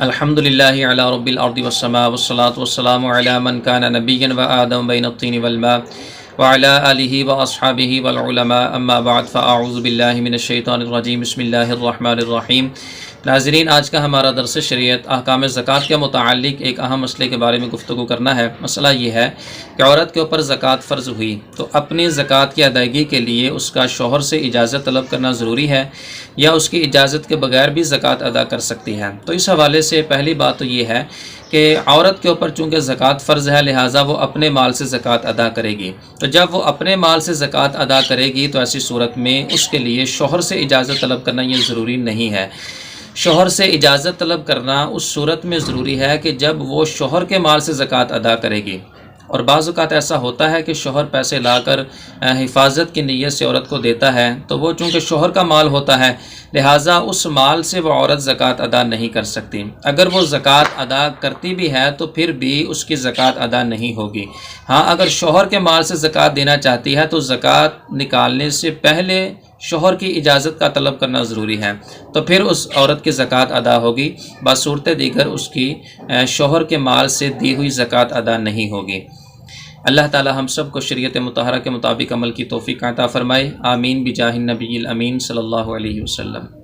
الحمدللہ علی رب الارض والسماء والصلاة والسلام علی من کان نبیا وآدم بین الطین والماء وعلی آلہ واصحابہ والعلماء اما بعد فاعوذ باللہ من الشیطان الرجیم بسم اللہ الرحمن الرحیم۔ ناظرین، آج کا ہمارا درس شریعت احکام زکوٰۃ کے متعلق ایک اہم مسئلے کے بارے میں گفتگو کرنا ہے۔ مسئلہ یہ ہے کہ عورت کے اوپر زکوٰۃ فرض ہوئی تو اپنی زکوٰۃ کی ادائیگی کے لیے اس کا شوہر سے اجازت طلب کرنا ضروری ہے یا اس کی اجازت کے بغیر بھی زکوٰۃ ادا کر سکتی ہے؟ تو اس حوالے سے پہلی بات تو یہ ہے کہ عورت کے اوپر چونکہ زکوٰۃ فرض ہے، لہٰذا وہ اپنے مال سے زکوٰۃ ادا کرے گی۔ تو جب وہ اپنے مال سے زکوٰۃ ادا کرے گی تو ایسی صورت میں اس کے لیے شوہر سے اجازت طلب کرنا یہ ضروری نہیں ہے۔ شوہر سے اجازت طلب کرنا اس صورت میں ضروری ہے کہ جب وہ شوہر کے مال سے زکوٰۃ ادا کرے گی، اور بعض اوقات ایسا ہوتا ہے کہ شوہر پیسے لا کر حفاظت کی نیت سے عورت کو دیتا ہے، تو وہ چونکہ شوہر کا مال ہوتا ہے لہٰذا اس مال سے وہ عورت زکوٰۃ ادا نہیں کر سکتی۔ اگر وہ زکوٰۃ ادا کرتی بھی ہے تو پھر بھی اس کی زکوٰۃ ادا نہیں ہوگی۔ ہاں، اگر شوہر کے مال سے زکوٰۃ دینا چاہتی ہے تو زکوٰۃ نکالنے سے پہلے شوہر کی اجازت کا طلب کرنا ضروری ہے، تو پھر اس عورت کی زکوٰۃ ادا ہوگی۔ بصورت دیگر اس کی شوہر کے مال سے دی ہوئی زکوٰۃ ادا نہیں ہوگی۔ اللہ تعالی ہم سب کو شریعت مطہرہ کے مطابق عمل کی توفیق عطا فرمائے، آمین بجاہ النبی الامین صلی اللہ علیہ وسلم۔